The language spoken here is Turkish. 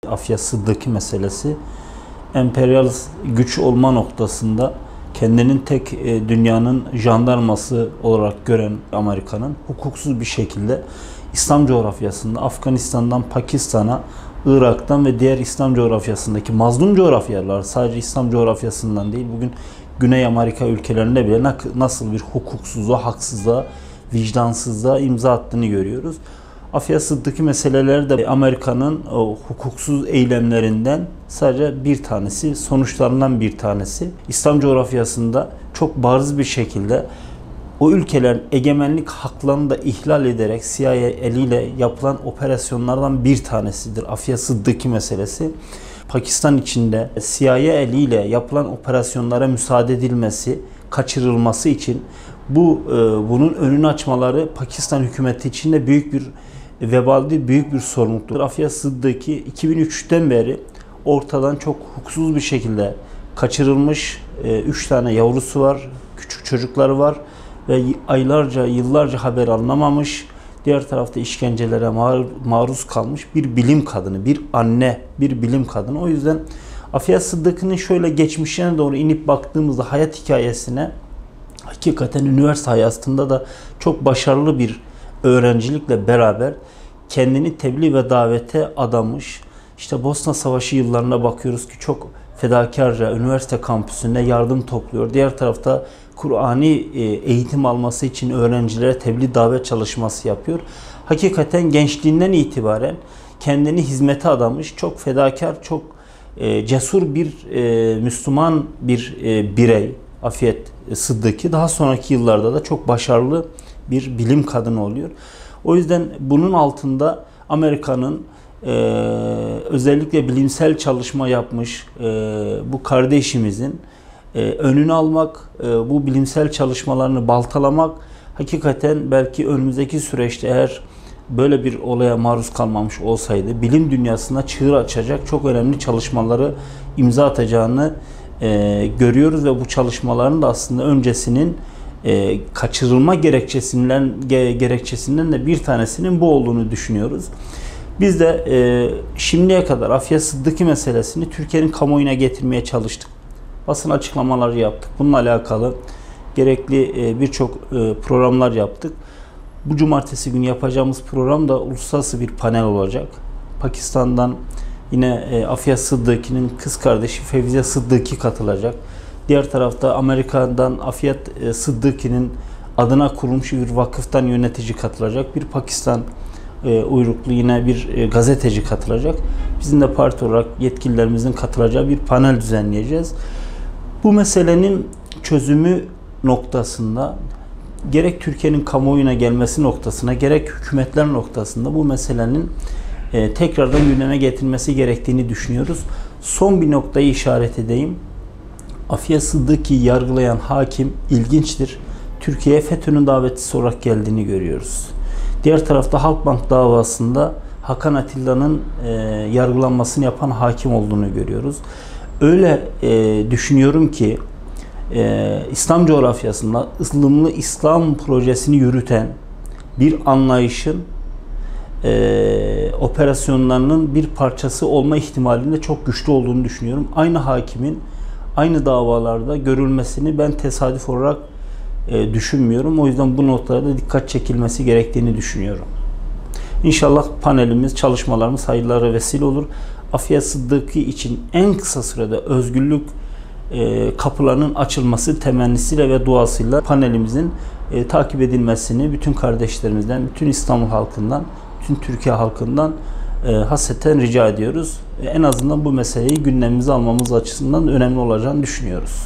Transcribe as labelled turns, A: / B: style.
A: Afya Sıddıkı meselesi, emperyal güç olma noktasında kendinin tek dünyanın jandarması olarak gören Amerika'nın hukuksuz bir şekilde İslam coğrafyasında Afganistan'dan Pakistan'a, Irak'tan ve diğer İslam coğrafyasındaki mazlum coğrafyalar, sadece İslam coğrafyasından değil, bugün Güney Amerika ülkelerinde bile nasıl bir hukuksuzluğa, haksızlığa, vicdansızlığa imza attığını görüyoruz. Afya Sıddıkı meseleleri de Amerika'nın hukuksuz eylemlerinden sadece bir tanesi, sonuçlarından bir tanesi. İslam coğrafyasında çok bariz bir şekilde o ülkelerin egemenlik haklarını da ihlal ederek CIA eliyle yapılan operasyonlardan bir tanesidir Afya Sıddıkı meselesi. Pakistan içinde CIA eliyle yapılan operasyonlara müsaade edilmesi, kaçırılması için bunun önünü açmaları Pakistan hükümeti için de büyük bir vebal değil, büyük bir sorumluluktur. Afya Sıddıkı 2003'ten beri ortadan çok hukuksuz bir şekilde kaçırılmış, 3 tane yavrusu var, küçük çocukları var ve aylarca, yıllarca haber alınamamış, diğer tarafta işkencelere maruz kalmış bir bilim kadını, bir anne, bir bilim kadını. O yüzden Afya Sıddıkı'nın şöyle geçmişine doğru inip baktığımızda hayat hikayesine, hakikaten üniversite hayatında da çok başarılı bir öğrencilikle beraber kendini tebliğ ve davete adamış. İşte Bosna Savaşı yıllarına bakıyoruz ki çok fedakarca üniversite kampüsünde yardım topluyor. Diğer tarafta Kur'ani eğitim alması için öğrencilere tebliğ davet çalışması yapıyor. Hakikaten gençliğinden itibaren kendini hizmete adamış, çok fedakar, çok cesur bir Müslüman bir birey Afya Sıddıkı. Daha sonraki yıllarda da çok başarılı bir bilim kadını oluyor. O yüzden bunun altında Amerika'nın özellikle bilimsel çalışma yapmış bu kardeşimizin önünü almak, bu bilimsel çalışmalarını baltalamak, hakikaten belki önümüzdeki süreçte eğer böyle bir olaya maruz kalmamış olsaydı bilim dünyasına çığır açacak çok önemli çalışmaları imza atacağını görüyoruz ve bu çalışmaların da aslında öncesinin kaçırılma gerekçesinden de bir tanesinin bu olduğunu düşünüyoruz. Biz de şimdiye kadar Afya Sıddıkı meselesini Türkiye'nin kamuoyuna getirmeye çalıştık. Basın açıklamaları yaptık. Bununla alakalı gerekli birçok programlar yaptık. Bu cumartesi günü yapacağımız program da uluslararası bir panel olacak. Pakistan'dan yine Afya Sıddıkı'nın kız kardeşi Fevziye Sıddıkı katılacak. Diğer tarafta Amerika'dan Afya Sıddıkı'nın adına kurulmuş bir vakıftan yönetici katılacak. Bir Pakistan uyruklu yine bir gazeteci katılacak. Bizim de parti olarak yetkililerimizin katılacağı bir panel düzenleyeceğiz. Bu meselenin çözümü noktasında gerek Türkiye'nin kamuoyuna gelmesi noktasına gerek hükümetler noktasında bu meselenin tekrardan gündeme getirilmesi gerektiğini düşünüyoruz. Son bir noktayı işaret edeyim. Afya Sıddıkı'yı yargılayan hakim ilginçtir. Türkiye'ye FETÖ'nün davetlisi olarak geldiğini görüyoruz. Diğer tarafta Halkbank davasında Hakan Atilla'nın yargılanmasını yapan hakim olduğunu görüyoruz. Öyle düşünüyorum ki İslam coğrafyasında ılımlı İslam projesini yürüten bir anlayışın operasyonlarının bir parçası olma ihtimalinde çok güçlü olduğunu düşünüyorum. Aynı hakimin aynı davalarda görülmesini ben tesadüf olarak düşünmüyorum. O yüzden bu noktalarda dikkat çekilmesi gerektiğini düşünüyorum. İnşallah panelimiz, çalışmalarımız hayırlara vesile olur. Afya Sıddıkı için en kısa sürede özgürlük kapılarının açılması temennisiyle ve duasıyla panelimizin takip edilmesini bütün kardeşlerimizden, bütün İstanbul halkından, bütün Türkiye halkından hasreten rica ediyoruz. En azından bu meseleyi gündemimize almamız açısından önemli olacağını düşünüyoruz.